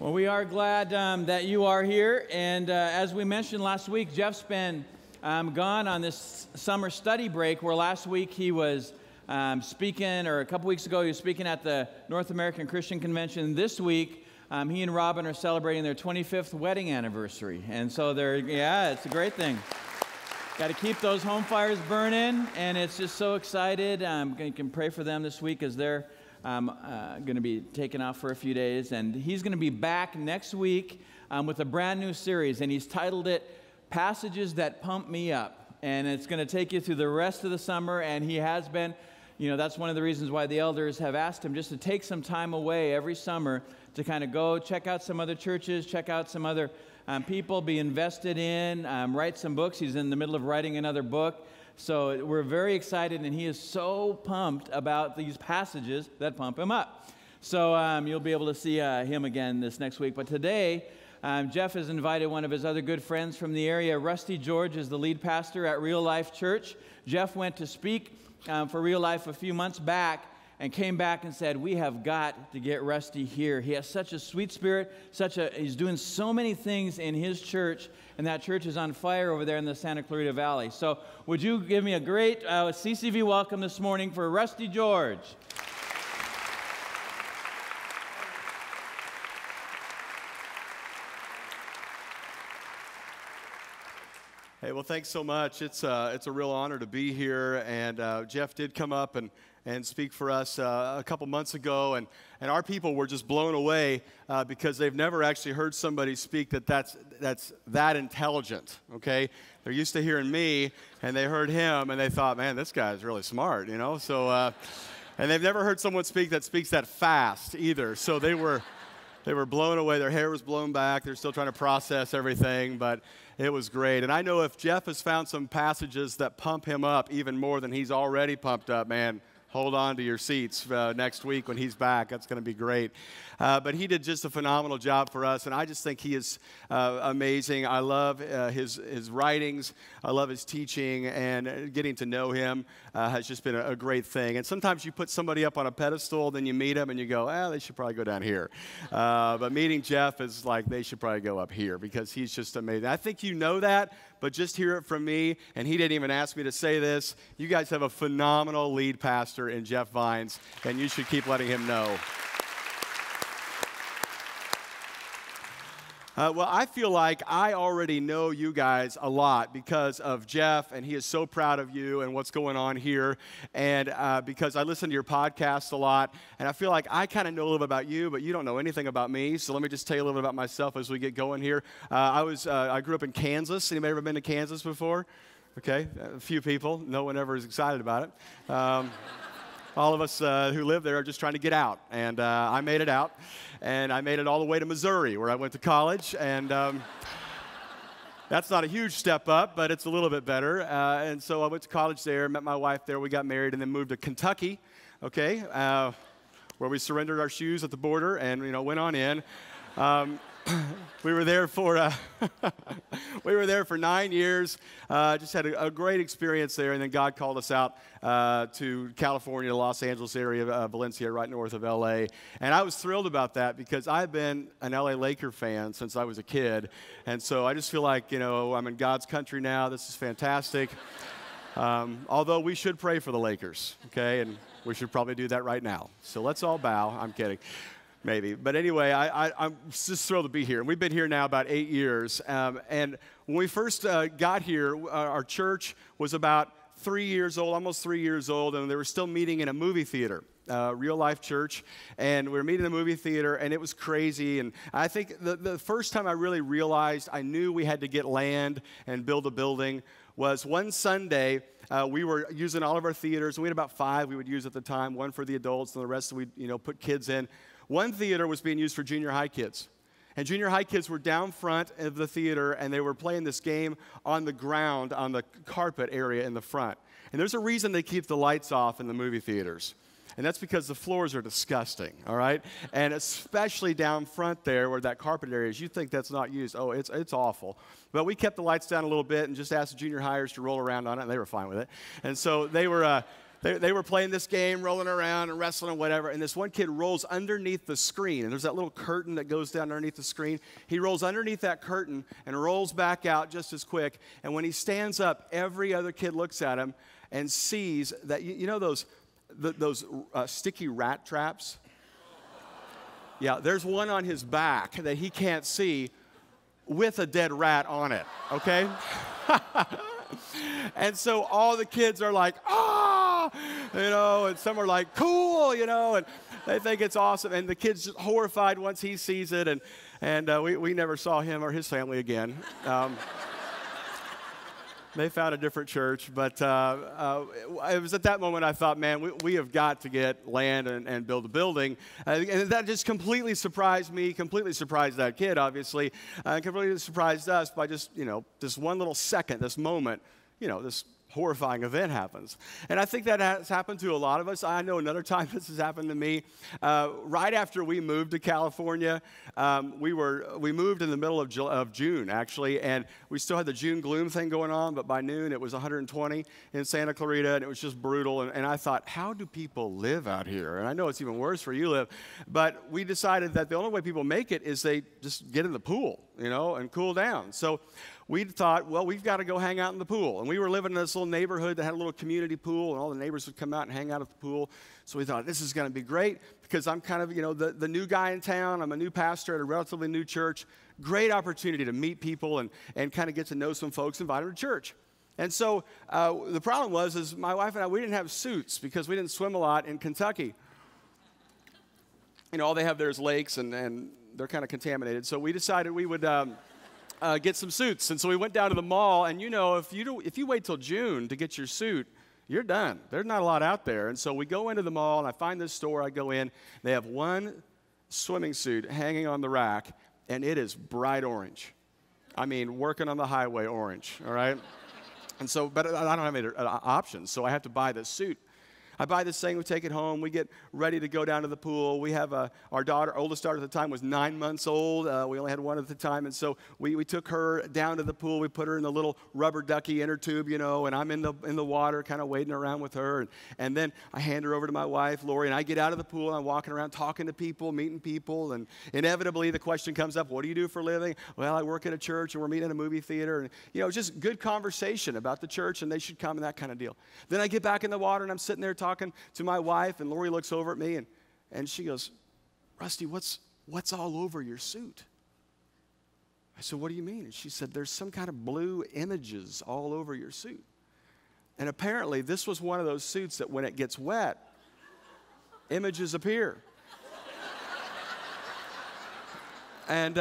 Well, we are glad that you are here, and as we mentioned last week, Jeff's been gone on this summer study break, where last week he was speaking, or a couple weeks ago he was speaking at the North American Christian Convention. This week, he and Robin are celebrating their 25th wedding anniversary, and so it's a great thing. Got to keep those home fires burning, and it's just so excited. You can pray for them this week as they're going to be taken off for a few days, and he's going to be back next week with a brand new series, and he's titled it Passages That Pump Me Up, and it's going to take you through the rest of the summer. And he has been, that's one of the reasons why the elders have asked him just to take some time away every summer to kind of go check out some other churches, check out some other people, be invested in, write some books. He's in the middle of writing another book. So we're very excited, and he is so pumped about these passages that pump him up. So you'll be able to see him again this next week. But today, Jeff has invited one of his other good friends from the area. Rusty George is the lead pastor at Real Life Church. Jeff went to speak for Real Life a few months back and came back and said, we have got to get Rusty here. He has such a sweet spirit, he's doing so many things in his church, and that church is on fire over there in the Santa Clarita Valley. So would you give me a great CCV welcome this morning for Rusty George? Hey, well, thanks so much. It's a real honor to be here, and Jeff did come up and speak for us a couple months ago, and our people were just blown away because they've never actually heard somebody speak that's that intelligent, okay? They're used to hearing me, and they heard him, and they thought, man, this guy's really smart, So, and they've never heard someone speak that speaks that fast either, so they were blown away. Their hair was blown back. They're still trying to process everything, but it was great. And I know if Jeff has found some passages that pump him up even more than he's already pumped up, man, hold on to your seats next week when he's back. That's going to be great. But he did just a phenomenal job for us, and I just think he is amazing. I love his writings. I love his teaching, and getting to know him has just been a great thing. And sometimes you put somebody up on a pedestal, then you meet them, and you go, they should probably go down here. But meeting Jeff is like, they should probably go up here, because he's just amazing. I think you know that, but just hear it from me, and he didn't even ask me to say this. You guys have a phenomenal lead pastor in Jeff Vines, and you should keep letting him know. Well, I feel like I already know you guys a lot because of Jeff, and he is so proud of you and what's going on here, and because I listen to your podcast a lot, and I feel like I kind of know a little bit about you, but you don't know anything about me, so let me just tell you a little bit about myself as we get going here. I grew up in Kansas. Anybody ever been to Kansas before? Okay, a few people. No one ever is excited about it. All of us who live there are just trying to get out, and I made it out, and I made it all the way to Missouri, where I went to college, and that's not a huge step up, but it's a little bit better, and so I went to college there, met my wife there, we got married, and then moved to Kentucky, okay, where we surrendered our shoes at the border and, went on in. We were there for 9 years. Just had a great experience there, and then God called us out to California, Los Angeles area, Valencia, right north of L.A. And I was thrilled about that because I've been an L.A. Laker fan since I was a kid, and so I just feel like I'm in God's country now. This is fantastic. Although we should pray for the Lakers, okay, and we should probably do that right now. So let's all bow. I'm kidding. Maybe. But anyway, I'm just thrilled to be here. And we've been here now about 8 years. And when we first got here, our church was about 3 years old, almost 3 years old, and they were still meeting in a movie theater, Real Life Church. And we were meeting in a movie theater, and it was crazy. And I think the first time I really realized I knew we had to get land and build a building was one Sunday. We were using all of our theaters, and we had about 5 we would use at the time, one for the adults, and the rest we'd put kids in. One theater was being used for junior high kids. And junior high kids were down front of the theater, and they were playing this game on the ground, on the carpet area in the front. And there's a reason they keep the lights off in the movie theaters. And that's because the floors are disgusting, all right? And especially down front there where that carpet area is, you think that's not used. Oh, it's awful. But we kept the lights down a little bit and just asked the junior hires to roll around on it, and they were fine with it. And so they were they were playing this game, rolling around and wrestling and whatever, and this one kid rolls underneath the screen, and there's that little curtain that goes down underneath the screen. He rolls underneath that curtain and rolls back out just as quick, and when he stands up, every other kid looks at him and sees that, you know those sticky rat traps? Yeah, there's one on his back that he can't see with a dead rat on it, okay? And so all the kids are like, ah, and some are like, cool, and they think it's awesome. And the kid's just horrified once he sees it, and we never saw him or his family again. They found a different church, but it was at that moment I thought, man, we have got to get land and build a building. And that just completely surprised me, completely surprised that kid, obviously, completely surprised us by just, this one little second, this moment, this horrifying event happens. And I think that has happened to a lot of us. I know another time this has happened to me. Right after we moved to California, we moved in the middle of June, actually, and we still had the June gloom thing going on, but by noon it was 120 in Santa Clarita, and it was just brutal. And I thought, how do people live out here? And I know it's even worse where you live, but we decided that the only way people make it is they just get in the pool, and cool down. So we thought, well, we've got to go hang out in the pool. And we were living in this little neighborhood that had a little community pool, and all the neighbors would come out and hang out at the pool. So we thought, this is going to be great because I'm kind of, the new guy in town. I'm a new pastor at a relatively new church. Great opportunity to meet people and kind of get to know some folks, invite them to church. And so the problem was my wife and I, we didn't have suits because we didn't swim a lot in Kentucky. All they have there is lakes, and they're kind of contaminated. So we decided we would get some suits. And so we went down to the mall, and if you wait till June to get your suit, you're done. There's not a lot out there. And so we go into the mall, and I find this store. I go in. They have one swimming suit hanging on the rack, and it is bright orange. I mean, working on the highway orange, all right? And so, but I don't have any options, so I have to buy this suit. I buy this thing, we take it home, we get ready to go down to the pool. We have our daughter, oldest daughter at the time was 9 months old. We only had one at the time, and so we took her down to the pool. We put her in the little rubber ducky inner tube, and I'm in the water kind of wading around with her. And then I hand her over to my wife, Lori, and I get out of the pool, and I'm walking around talking to people, meeting people, and inevitably the question comes up, what do you do for a living? Well, I work at a church, and we're meeting at a movie theater, and just good conversation about the church, and they should come and that kind of deal. Then I get back in the water, and I'm sitting there talking to my wife, and Lori looks over at me, and she goes, Rusty, what's all over your suit? I said, what do you mean? And she said, there's some kind of blue images all over your suit. And apparently this was one of those suits that when it gets wet, images appear. And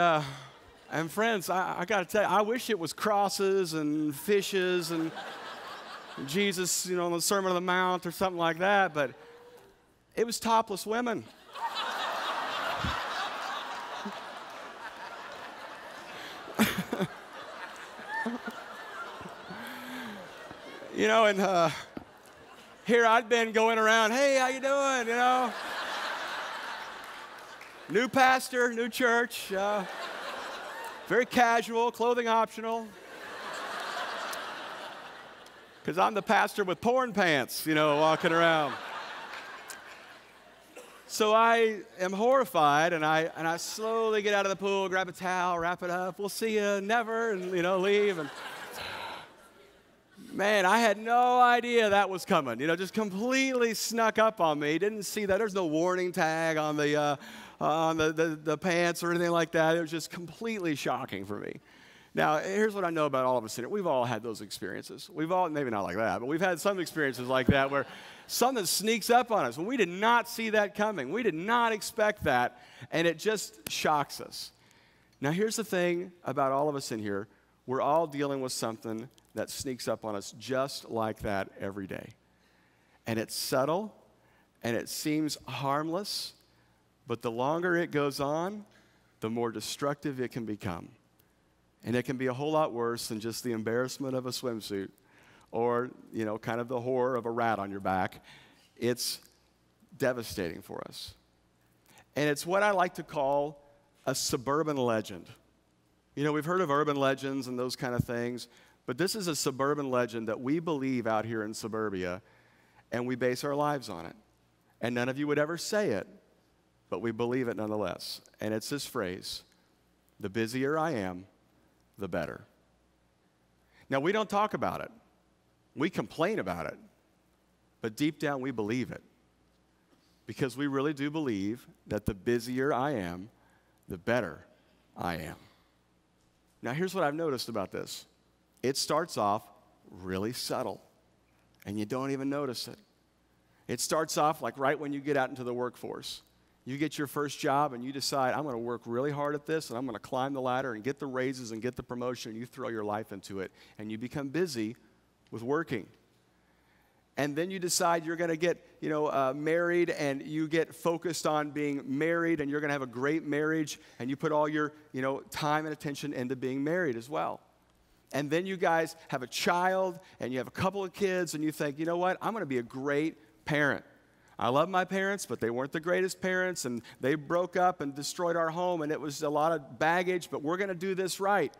friends, I got to tell you, I wish it was crosses and fishes and Jesus, on the Sermon on the Mount or something like that, but it was topless women. And here I'd been going around, hey, how you doing, New pastor, new church, very casual, clothing optional. Because I'm the pastor with porn pants, walking around. So I am horrified, and I slowly get out of the pool, grab a towel, wrap it up. We'll see you never, and leave. And man, I had no idea that was coming. Just completely snuck up on me. Didn't see that. There's no warning tag on the pants or anything like that. It was just completely shocking for me. Now, here's what I know about all of us here. We've all had those experiences. We've all, maybe not like that, but we've had some experiences like that where something sneaks up on us. And we did not see that coming. We did not expect that, and it just shocks us. Now, here's the thing about all of us in here. We're all dealing with something that sneaks up on us just like that every day. And it's subtle, and it seems harmless, but the longer it goes on, the more destructive it can become. And it can be a whole lot worse than just the embarrassment of a swimsuit or, kind of the horror of a rat on your back. It's devastating for us. And it's what I like to call a suburban legend. We've heard of urban legends and those kind of things, but this is a suburban legend that we believe out here in suburbia. and we base our lives on it. And none of you would ever say it, but we believe it nonetheless. And it's this phrase, the busier I am, the better. Now, we don't talk about it. We complain about it. But deep down, we believe it. Because we really do believe that the busier I am, the better I am. Now, here's what I've noticed about this. It starts off really subtle, and you don't even notice it. It starts off like right when you get out into the workforce. You get your first job, and you decide, I'm going to work really hard at this, and I'm going to climb the ladder and get the raises and get the promotion, and you throw your life into it, and you become busy with working. And then you decide you're going to get, married, and you get focused on being married, and you're going to have a great marriage, and you put all your, time and attention into being married as well. And then you guys have a child, and you have a couple of kids, and you think, you know what, I'm going to be a great parent. I love my parents, but they weren't the greatest parents, and they broke up and destroyed our home, and it was a lot of baggage, but we're going to do this right.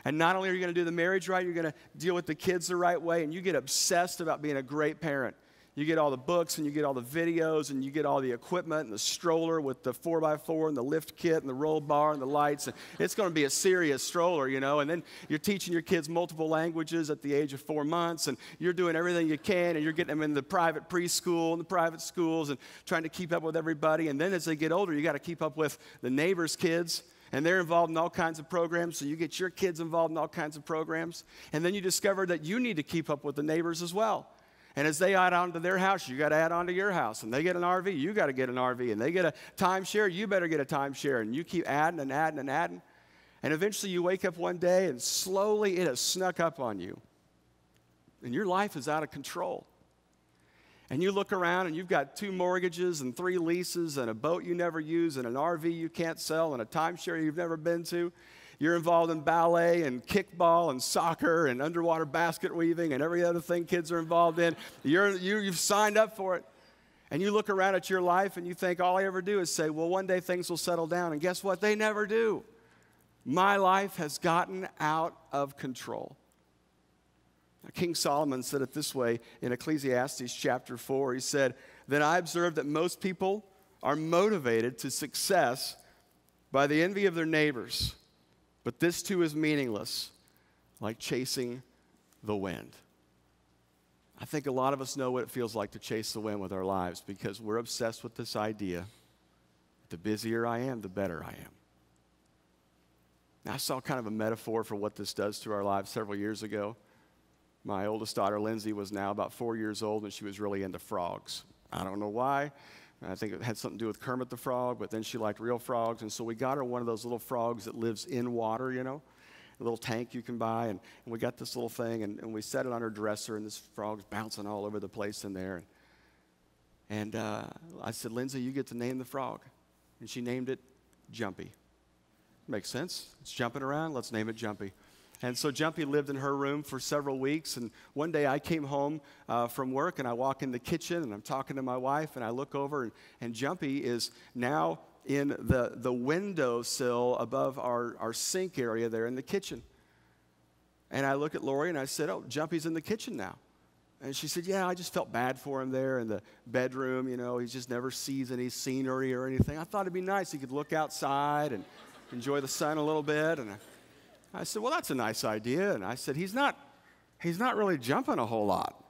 And not only are you going to do the marriage right, you're going to deal with the kids the right way, and you get obsessed about being a great parent. You get all the books, and you get all the videos, and you get all the equipment, and the stroller with the 4x4, and the lift kit, and the roll bar, and the lights. And it's going to be a serious stroller, And then you're teaching your kids multiple languages at the age of 4 months, and you're doing everything you can, and you're getting them in the private preschool and the private schools and trying to keep up with everybody. And then as they get older, you got to keep up with the neighbors' kids. And they're involved in all kinds of programs, so you get your kids involved in all kinds of programs. And then you discover that you need to keep up with the neighbors as well. And as they add on to their house, you got to add on to your house. And they get an RV, you got to get an RV. And they get a timeshare, you better get a timeshare. And you keep adding and adding and adding. And eventually you wake up one day and slowly it has snuck up on you. And your life is out of control. And you look around and you've got 2 mortgages and 3 leases and a boat you never use and an RV you can't sell and a timeshare you've never been to. You're involved in ballet and kickball and soccer and underwater basket weaving and every other thing kids are involved in. You've signed up for it. And you look around at your life and you think all I ever do is say, well, one day things will settle down. And guess what? They never do. My life has gotten out of control. King Solomon said it this way in Ecclesiastes chapter 4. He said, then I observed that most people are motivated to success by the envy of their neighbors, but this too is meaningless, like chasing the wind. I think a lot of us know what it feels like to chase the wind with our lives because we're obsessed with this idea, the busier I am, the better I am. Now, I saw kind of a metaphor for what this does to our lives several years ago. My oldest daughter, Lindsay, was now about 4 years old, and she was really into frogs. I don't know why. I think it had something to do with Kermit the Frog, but then she liked real frogs, and so we got her one of those little frogs that lives in water, a little tank you can buy, and we got this little thing, and we set it on her dresser, and this frog's bouncing all over the place in there. And I said, Lindsay, you get to name the frog. And she named it Jumpy. Makes sense. It's jumping around. Let's name it Jumpy. And so Jumpy lived in her room for several weeks, and one day I came home from work, and I walk in the kitchen, and I'm talking to my wife, and I look over, and Jumpy is now in the windowsill above our sink area there in the kitchen. And I look at Lori, and I said, oh, Jumpy's in the kitchen now. And she said, yeah, I just felt bad for him there in the bedroom, he just never sees any scenery or anything. I thought it'd be nice, he could look outside and enjoy the sun a little bit, and I said, well, that's a nice idea. And I said, he's not really jumping a whole lot.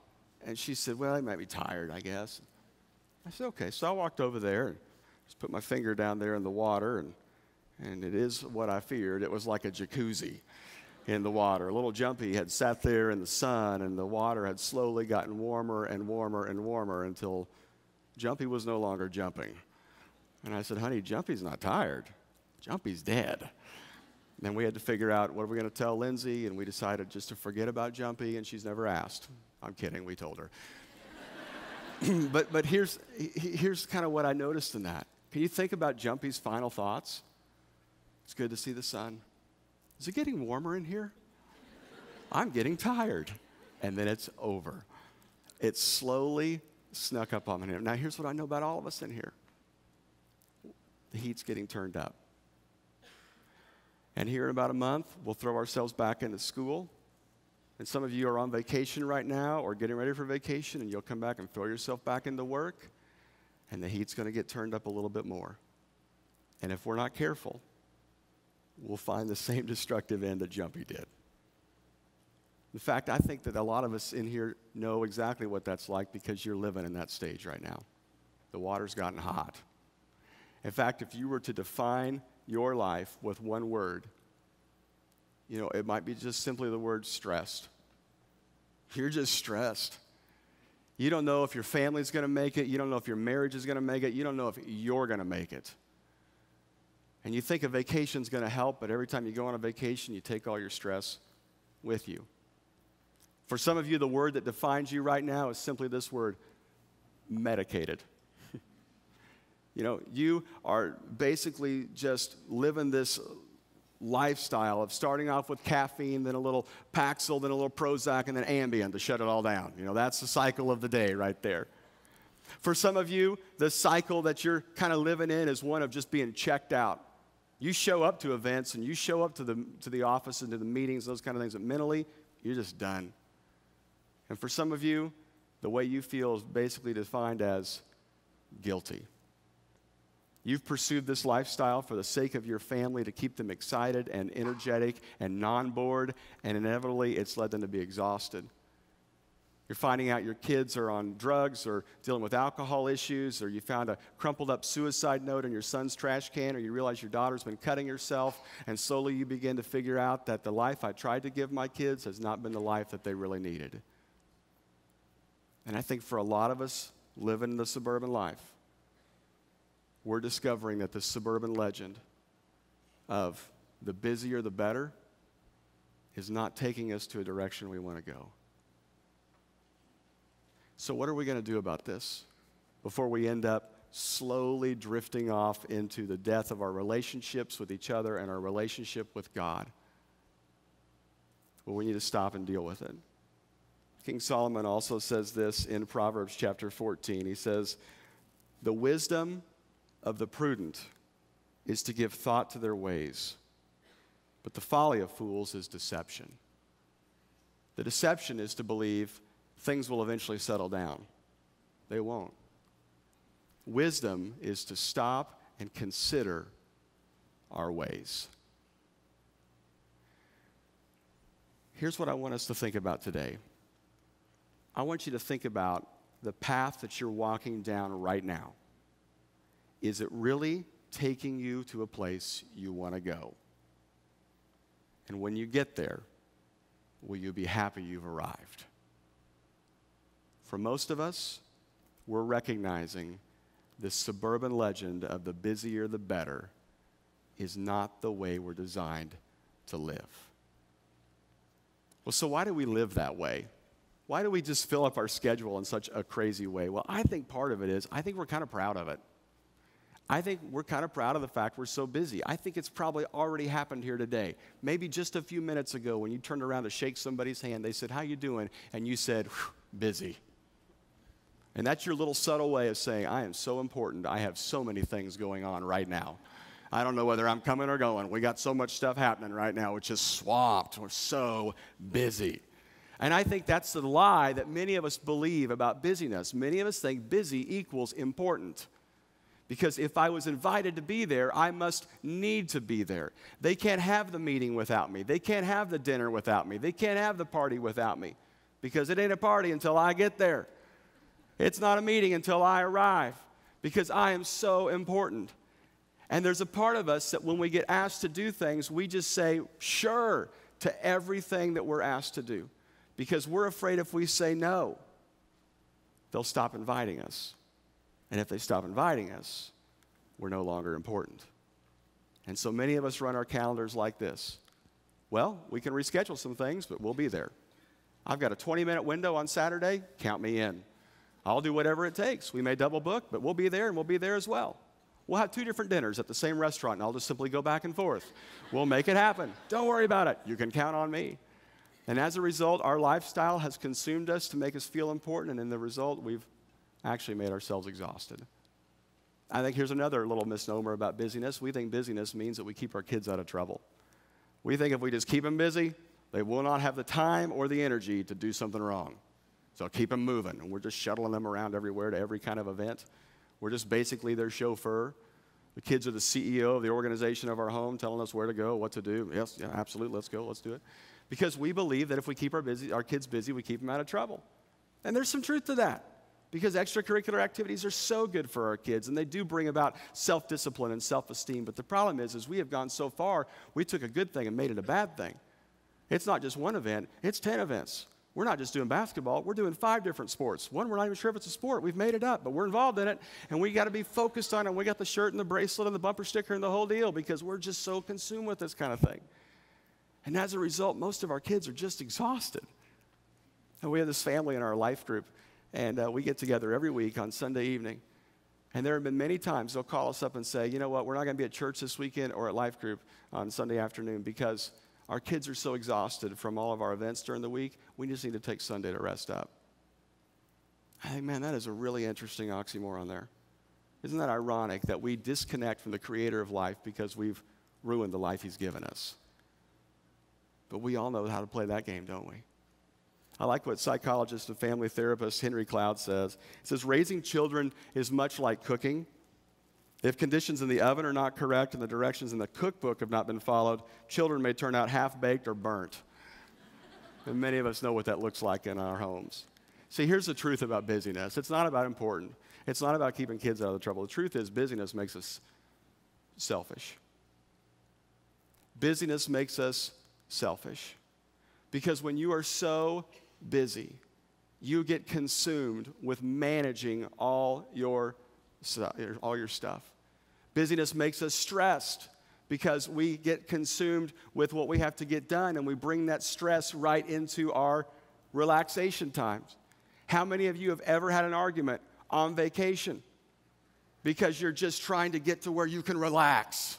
And she said, well, he might be tired, I guess. I said, okay. So I walked over there and just put my finger down there in the water, and it is what I feared. It was like a jacuzzi in the water. Little Jumpy had sat there in the sun, and the water had slowly gotten warmer and warmer and warmer until Jumpy was no longer jumping. And I said, honey, Jumpy's not tired. Jumpy's dead. Then we had to figure out what are we going to tell Lindsay, and we decided just to forget about Jumpy, and she's never asked. I'm kidding, we told her. but here's kind of what I noticed in that. Can you think about Jumpy's final thoughts? It's good to see the sun. Is it getting warmer in here? I'm getting tired. And then it's over. It slowly snuck up on him. Now here's what I know about all of us in here. The heat's getting turned up. And here in about a month, we'll throw ourselves back into school. And some of you are on vacation right now or getting ready for vacation, and you'll come back and throw yourself back into work, and the heat's going to get turned up a little bit more. And if we're not careful, we'll find the same destructive end that Jumpy did. In fact, I think that a lot of us in here know exactly what that's like because you're living in that stage right now. The water's gotten hot. In fact, if you were to define your life with one word, it might be just simply the word stressed. You're just stressed. You don't know if your family's going to make it. You don't know if your marriage is going to make it. You don't know if you're going to make it. And you think a vacation's going to help, but every time you go on a vacation, you take all your stress with you. For some of you, the word that defines you right now is simply this word, medicated. You are basically just living this lifestyle of starting off with caffeine, then a little Paxil, then a little Prozac, and then Ambien to shut it all down. That's the cycle of the day right there. For some of you, the cycle that you're kind of living in is one of just being checked out. You show up to events and you show up to the office and to the meetings, those kind of things, but mentally, you're just done. And for some of you, the way you feel is basically defined as guilty. You've pursued this lifestyle for the sake of your family to keep them excited and energetic and non-bored, and inevitably it's led them to be exhausted. You're finding out your kids are on drugs or dealing with alcohol issues, or you found a crumpled up suicide note in your son's trash can, or you realize your daughter's been cutting herself, and slowly you begin to figure out that the life I tried to give my kids has not been the life that they really needed. And I think for a lot of us living the suburban life, we're discovering that the suburban legend of the busier the better is not taking us to a direction we want to go. So what are we going to do about this before we end up slowly drifting off into the death of our relationships with each other and our relationship with God? Well, we need to stop and deal with it. King Solomon also says this in Proverbs chapter 14. He says, "The wisdom of the prudent is to give thought to their ways, but the folly of fools is deception." The deception is to believe things will eventually settle down. They won't. Wisdom is to stop and consider our ways. Here's what I want us to think about today. I want you to think about the path that you're walking down right now. Is it really taking you to a place you want to go? And when you get there, will you be happy you've arrived? For most of us, we're recognizing this suburban legend of the busier the better is not the way we're designed to live. Well, so why do we live that way? Why do we just fill up our schedule in such a crazy way? Well, I think part of it is, I think we're kind of proud of it. I think we're kind of proud of the fact we're so busy. I think it's probably already happened here today. Maybe just a few minutes ago when you turned around to shake somebody's hand, they said, "How you doing?" And you said, "Busy." And that's your little subtle way of saying, I am so important. I have so many things going on right now. I don't know whether I'm coming or going. We got so much stuff happening right now. It's just swamped. We're so busy. And I think that's the lie that many of us believe about busyness. Many of us think busy equals important. Because if I was invited to be there, I must need to be there. They can't have the meeting without me. They can't have the dinner without me. They can't have the party without me. Because it ain't a party until I get there. It's not a meeting until I arrive. Because I am so important. And there's a part of us that when we get asked to do things, we just say sure to everything that we're asked to do. Because we're afraid if we say no, they'll stop inviting us. And if they stop inviting us, we're no longer important. And so many of us run our calendars like this. Well, we can reschedule some things, but we'll be there. I've got a 20-minute window on Saturday. Count me in. I'll do whatever it takes. We may double book, but we'll be there, and we'll be there as well. We'll have 2 different dinners at the same restaurant, and I'll just simply go back and forth. We'll make it happen. Don't worry about it. You can count on me. And as a result, our lifestyle has consumed us to make us feel important, and in the result, we've actually made ourselves exhausted. I think here's another little misnomer about busyness. We think busyness means that we keep our kids out of trouble. We think if we just keep them busy, They will not have the time or the energy to do something wrong. So keep them moving. And we're just shuttling them around everywhere to every kind of event. We're just basically their chauffeur. The kids are the CEO of the organization of our home, telling us where to go, what to do. Yes, yeah, absolutely, let's go, let's do it. Because we believe that if we keep our kids busy, we keep them out of trouble. And there's some truth to that. Because extracurricular activities are so good for our kids, and they do bring about self-discipline and self-esteem. But the problem is we have gone so far, we took a good thing and made it a bad thing. It's not just one event, it's 10 events. We're not just doing basketball, we're doing 5 different sports. One, we're not even sure if it's a sport. We've made it up, but we're involved in it, and we got to be focused on it. We got the shirt and the bracelet and the bumper sticker and the whole deal because we're just so consumed with this kind of thing. And as a result, most of our kids are just exhausted. And we have this family in our life group, and we get together every week on Sunday evening. And there have been many times they'll call us up and say, you know what, we're not going to be at church this weekend or at life group on Sunday afternoon because our kids are so exhausted from all of our events during the week, we just need to take Sunday to rest up. I think, man, that is a really interesting oxymoron there. Isn't that ironic that we disconnect from the creator of life because we've ruined the life he's given us? But we all know how to play that game, don't we? I like what psychologist and family therapist Henry Cloud says. He says, raising children is much like cooking. If conditions in the oven are not correct and the directions in the cookbook have not been followed, children may turn out half-baked or burnt. And many of us know what that looks like in our homes. See, here's the truth about busyness. It's not about important. It's not about keeping kids out of the trouble. The truth is busyness makes us selfish. Busyness makes us selfish. Because when you are so busy, you get consumed with managing all your stuff. Busyness makes us stressed because we get consumed with what we have to get done, and we bring that stress right into our relaxation times. How many of you have ever had an argument on vacation because you're just trying to get to where you can relax?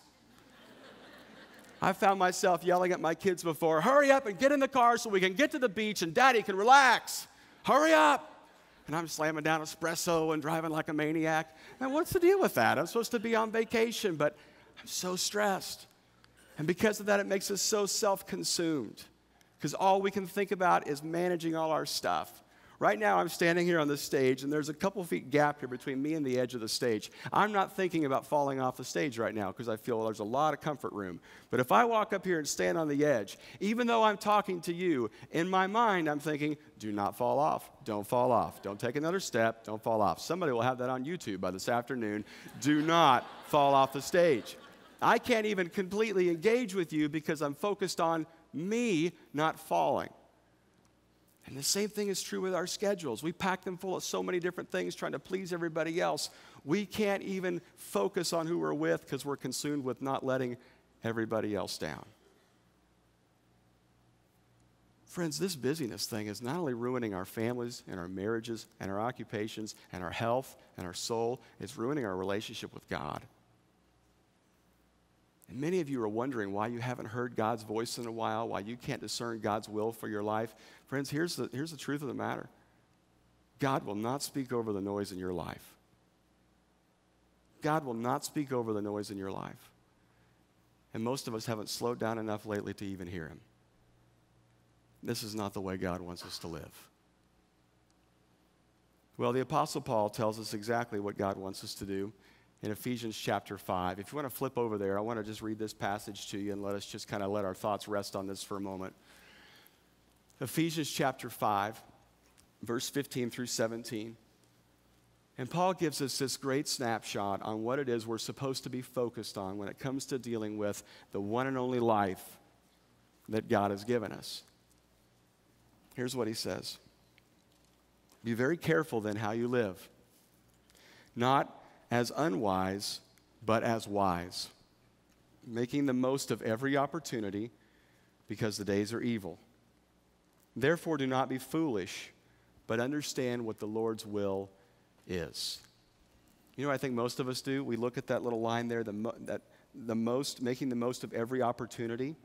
I found myself yelling at my kids before, hurry up and get in the car so we can get to the beach and Daddy can relax. Hurry up. And I'm slamming down espresso and driving like a maniac. Now, what's the deal with that? I'm supposed to be on vacation, but I'm so stressed. And because of that, it makes us so self-consumed because all we can think about is managing all our stuff. Right now, I'm standing here on this stage, and there's a couple feet gap here between me and the edge of the stage. I'm not thinking about falling off the stage right now because I feel there's a lot of comfort room. But if I walk up here and stand on the edge, even though I'm talking to you, in my mind, I'm thinking, do not fall off. Don't fall off. Don't take another step. Don't fall off. Somebody will have that on YouTube by this afternoon. Do not fall off the stage. I can't even completely engage with you because I'm focused on me not falling. And the same thing is true with our schedules. We pack them full of so many different things trying to please everybody else. We can't even focus on who we're with because we're consumed with not letting everybody else down. Friends, this busyness thing is not only ruining our families and our marriages and our occupations and our health and our soul, it's ruining our relationship with God. And many of you are wondering why you haven't heard God's voice in a while, why you can't discern God's will for your life. Friends, here's the truth of the matter. God will not speak over the noise in your life. God will not speak over the noise in your life. And most of us haven't slowed down enough lately to even hear him. This is not the way God wants us to live. Well, the Apostle Paul tells us exactly what God wants us to do in Ephesians chapter 5. If you want to flip over there, I want to just read this passage to you and let us just kind of let our thoughts rest on this for a moment. Ephesians chapter 5, verse 15 through 17. And Paul gives us this great snapshot on what it is we're supposed to be focused on when it comes to dealing with the one and only life that God has given us. Here's what he says. Be very careful then how you live, not as unwise, but as wise, making the most of every opportunity because the days are evil. Therefore, do not be foolish, but understand what the Lord's will is. You know what I think most of us do? We look at that little line there, making the most of every opportunity,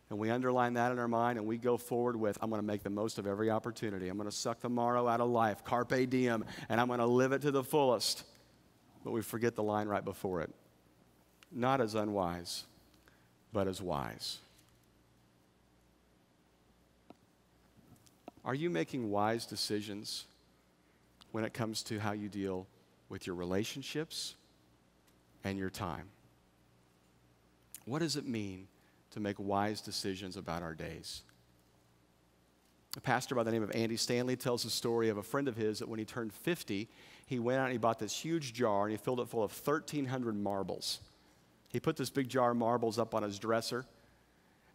and we underline that in our mind, and we go forward with, I'm going to make the most of every opportunity. I'm going to suck tomorrow out of life, carpe diem, and I'm going to live it to the fullest. But we forget the line right before it. Not as unwise, but as wise. Are you making wise decisions when it comes to how you deal with your relationships and your time? What does it mean to make wise decisions about our days? A pastor by the name of Andy Stanley tells the story of a friend of his that when he turned 50, he went out and he bought this huge jar and he filled it full of 1,300 marbles. He put this big jar of marbles up on his dresser,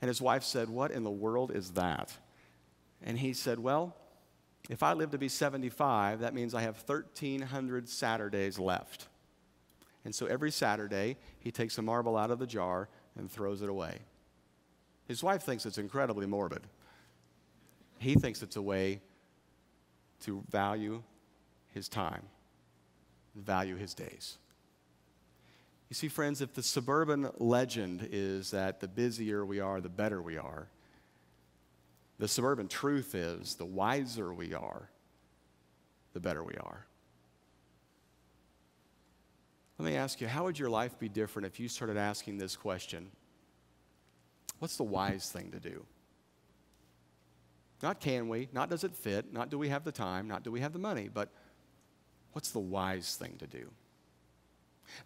and his wife said, "What in the world is that?" And he said, "Well, if I live to be 75, that means I have 1,300 Saturdays left." And so every Saturday, he takes a marble out of the jar and throws it away. His wife thinks it's incredibly morbid. He thinks it's a way to value his time, value his days. You see, friends, if the suburban legend is that the busier we are, the better we are, the suburban truth is the wiser we are, the better we are. Let me ask you, how would your life be different if you started asking this question? What's the wise thing to do? Not can we, not does it fit, not do we have the time, not do we have the money, but what's the wise thing to do?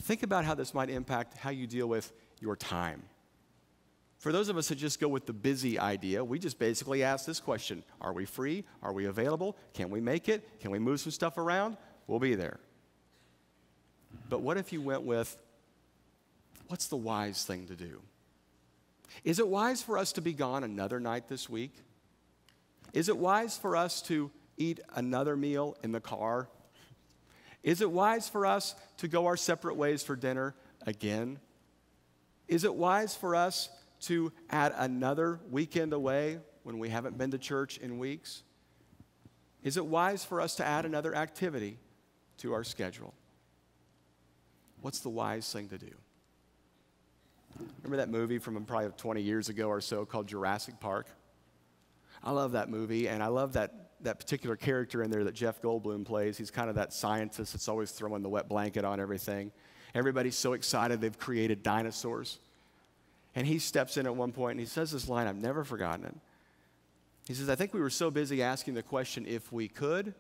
Think about how this might impact how you deal with your time. For those of us that just go with the busy idea, we just basically ask this question: are we free? Are we available? Can we make it? Can we move some stuff around? We'll be there. But what if you went with, what's the wise thing to do? Is it wise for us to be gone another night this week? Is it wise for us to eat another meal in the car? Is it wise for us to go our separate ways for dinner again? Is it wise for us to add another weekend away when we haven't been to church in weeks? Is it wise for us to add another activity to our schedule? What's the wise thing to do? Remember that movie from probably 20 years ago or so called Jurassic Park? I love that movie, and I love that particular character in there that Jeff Goldblum plays. He's kind of that scientist that's always throwing the wet blanket on everything. Everybody's so excited they've created dinosaurs. And he steps in at one point and he says this line, I've never forgotten it. He says, "I think we were so busy asking the question if we could,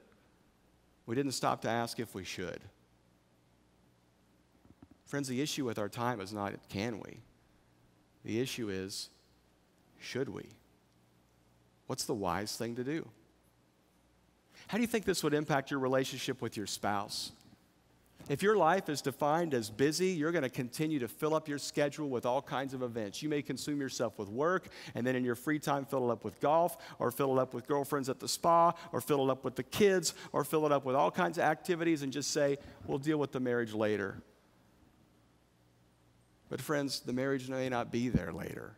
we didn't stop to ask if we should." Friends, the issue with our time is not can we. The issue is, should we? What's the wise thing to do? How do you think this would impact your relationship with your spouse? If your life is defined as busy, you're going to continue to fill up your schedule with all kinds of events. You may consume yourself with work, and then in your free time, fill it up with golf, or fill it up with girlfriends at the spa, or fill it up with the kids, or fill it up with all kinds of activities and just say, we'll deal with the marriage later. But friends, the marriage may not be there later.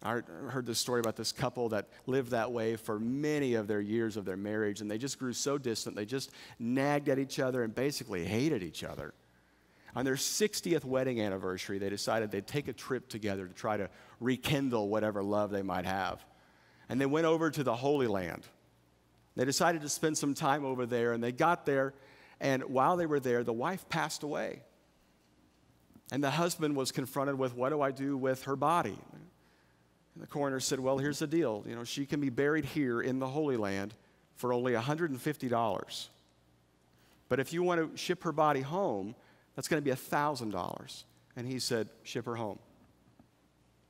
I heard this story about this couple that lived that way for many of their years of their marriage, and they just grew so distant. They just nagged at each other and basically hated each other. On their 60th wedding anniversary, they decided they'd take a trip together to try to rekindle whatever love they might have. And they went over to the Holy Land. They decided to spend some time over there, and they got there, and while they were there, the wife passed away. And the husband was confronted with, what do I do with her body? And the coroner said, well, here's the deal. You know, she can be buried here in the Holy Land for only $150. But if you want to ship her body home, that's going to be $1,000. And he said, ship her home.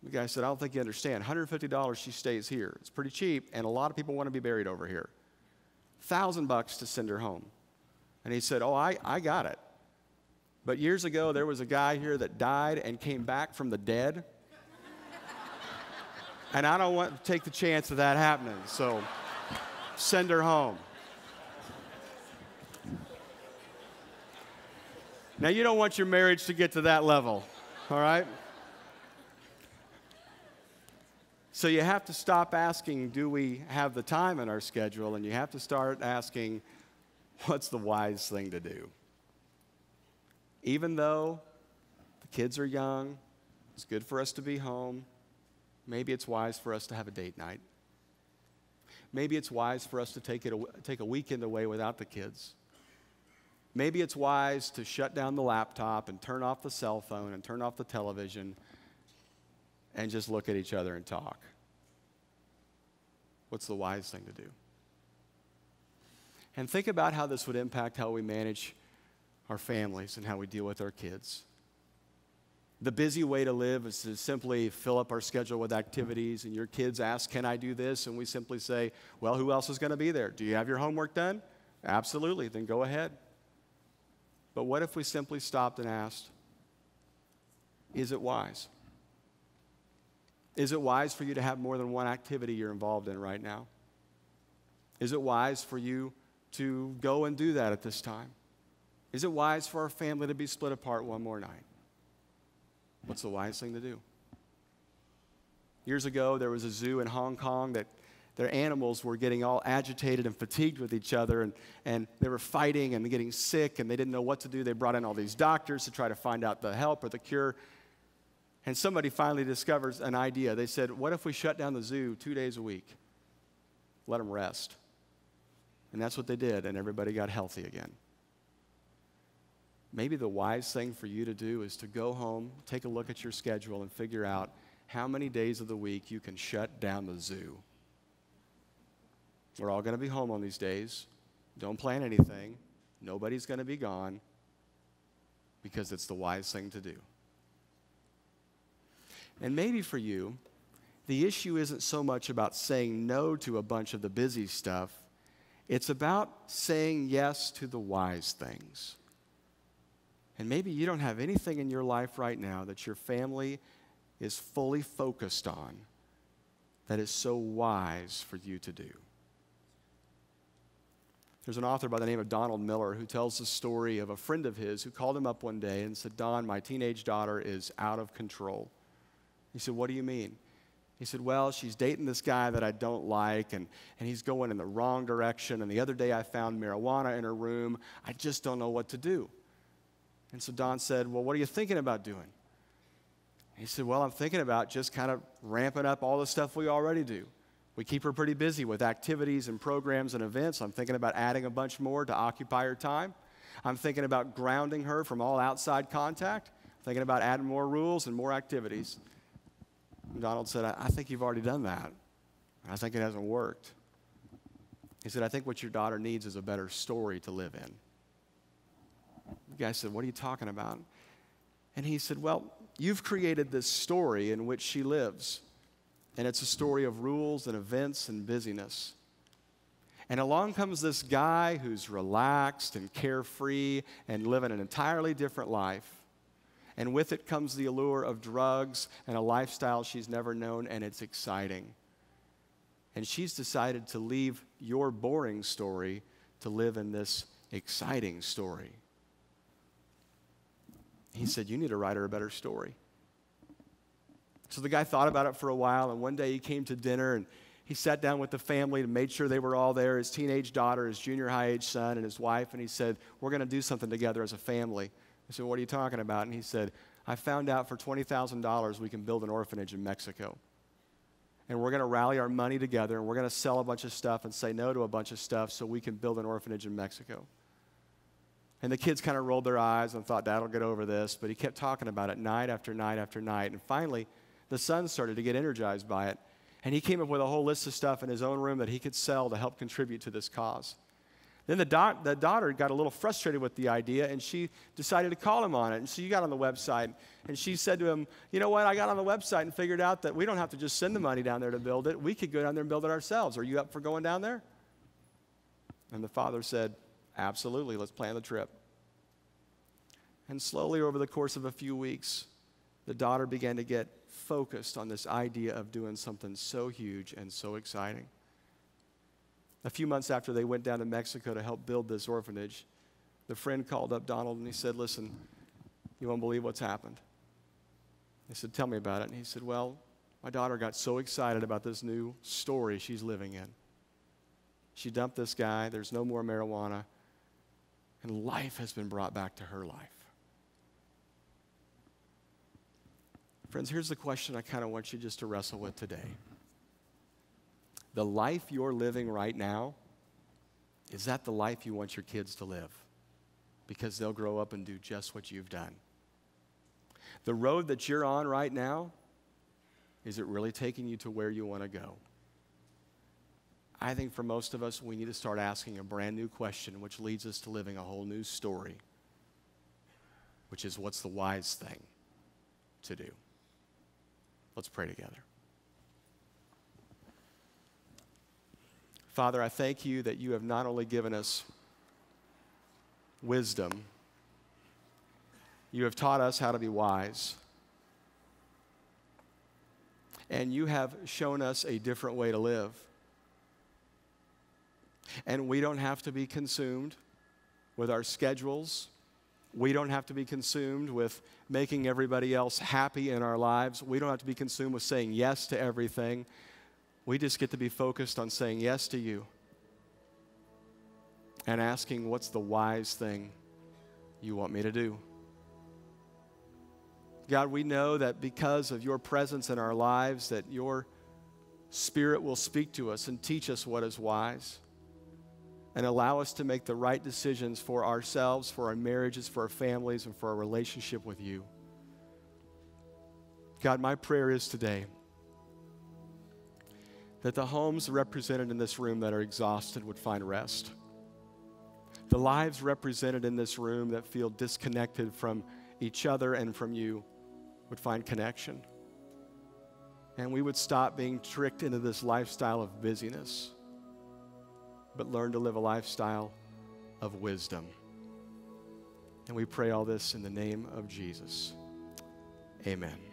The guy said, I don't think you understand. $150, she stays here. It's pretty cheap, and a lot of people want to be buried over here. $1,000 to send her home. And he said, oh, I got it. But years ago, there was a guy here that died and came back from the dead. And I don't want to take the chance of that happening, so send her home. Now, you don't want your marriage to get to that level, all right? So you have to stop asking, do we have the time in our schedule? And you have to start asking, what's the wise thing to do? Even though the kids are young, it's good for us to be home. Maybe it's wise for us to have a date night. Maybe it's wise for us to take a weekend away without the kids. Maybe it's wise to shut down the laptop and turn off the cell phone and turn off the television and just look at each other and talk. What's the wise thing to do? And think about how this would impact how we manage our families and how we deal with our kids. The busy way to live is to simply fill up our schedule with activities, and your kids ask, can I do this? And we simply say, well, who else is going to be there? Do you have your homework done? Absolutely, then go ahead. But what if we simply stopped and asked, is it wise? Is it wise for you to have more than one activity you're involved in right now? Is it wise for you to go and do that at this time? Is it wise for our family to be split apart one more night? What's the wise thing to do? Years ago, there was a zoo in Hong Kong that their animals were getting all agitated and fatigued with each other, and they were fighting and getting sick, and they didn't know what to do. They brought in all these doctors to try to find out the help or the cure. And somebody finally discovers an idea. They said, what if we shut down the zoo 2 days a week? Let them rest. And that's what they did, and everybody got healthy again. Maybe the wise thing for you to do is to go home, take a look at your schedule, and figure out how many days of the week you can shut down the zoo. We're all going to be home on these days. Don't plan anything. Nobody's going to be gone, because it's the wise thing to do. And maybe for you, the issue isn't so much about saying no to a bunch of the busy stuff. It's about saying yes to the wise things. And maybe you don't have anything in your life right now that your family is fully focused on that is so wise for you to do. There's an author by the name of Donald Miller who tells the story of a friend of his who called him up one day and said, Don, my teenage daughter is out of control. He said, what do you mean? He said, well, she's dating this guy that I don't like, and he's going in the wrong direction, and the other day I found marijuana in her room. I just don't know what to do. And so Don said, well, what are you thinking about doing? He said, well, I'm thinking about just kind of ramping up all the stuff we already do. We keep her pretty busy with activities and programs and events. I'm thinking about adding a bunch more to occupy her time. I'm thinking about grounding her from all outside contact. I'm thinking about adding more rules and more activities. And Donald said, I think you've already done that. I think it hasn't worked. He said, I think what your daughter needs is a better story to live in. The guy said, what are you talking about? And he said, well, you've created this story in which she lives. And it's a story of rules and events and busyness. And along comes this guy who's relaxed and carefree and living an entirely different life. And with it comes the allure of drugs and a lifestyle she's never known, and it's exciting. And she's decided to leave your boring story to live in this exciting story. He said, you need to write her a better story. So the guy thought about it for a while, and one day he came to dinner, and he sat down with the family and made sure they were all there, his teenage daughter, his junior high age son, and his wife, and he said, we're going to do something together as a family. I said, what are you talking about? And he said, I found out for $20,000 we can build an orphanage in Mexico. And we're going to rally our money together, and we're going to sell a bunch of stuff and say no to a bunch of stuff so we can build an orphanage in Mexico. And the kids kind of rolled their eyes and thought, Dad'll get over this. But he kept talking about it night after night after night. And finally, the son started to get energized by it. And he came up with a whole list of stuff in his own room that he could sell to help contribute to this cause. Then the daughter got a little frustrated with the idea, and she decided to call him on it. And so he got on the website, and she said to him, you know what, I got on the website and figured out that we don't have to just send the money down there to build it. We could go down there and build it ourselves. Are you up for going down there? And the father said, absolutely, let's plan the trip. And slowly over the course of a few weeks, the daughter began to get focused on this idea of doing something so huge and so exciting. A few months after they went down to Mexico to help build this orphanage, the friend called up Donald and he said, listen, you won't believe what's happened. He said, tell me about it. And he said, well, my daughter got so excited about this new story she's living in. She dumped this guy, there's no more marijuana, and life has been brought back to her life. Friends, here's the question I kind of want you just to wrestle with today. The life you're living right now, is that the life you want your kids to live? Because they'll grow up and do just what you've done. The road that you're on right now, is it really taking you to where you want to go? I think for most of us, we need to start asking a brand new question, which leads us to living a whole new story, which is, what's the wise thing to do? Let's pray together. Father, I thank you that you have not only given us wisdom, you have taught us how to be wise, and you have shown us a different way to live. And we don't have to be consumed with our schedules. We don't have to be consumed with making everybody else happy in our lives. We don't have to be consumed with saying yes to everything. We just get to be focused on saying yes to you and asking, what's the wise thing you want me to do? God, we know that because of your presence in our lives, that your Spirit will speak to us and teach us what is wise and allow us to make the right decisions for ourselves, for our marriages, for our families, and for our relationship with you. God, my prayer is today that the homes represented in this room that are exhausted would find rest. The lives represented in this room that feel disconnected from each other and from you would find connection. And we would stop being tricked into this lifestyle of busyness, but learn to live a lifestyle of wisdom. And we pray all this in the name of Jesus. Amen.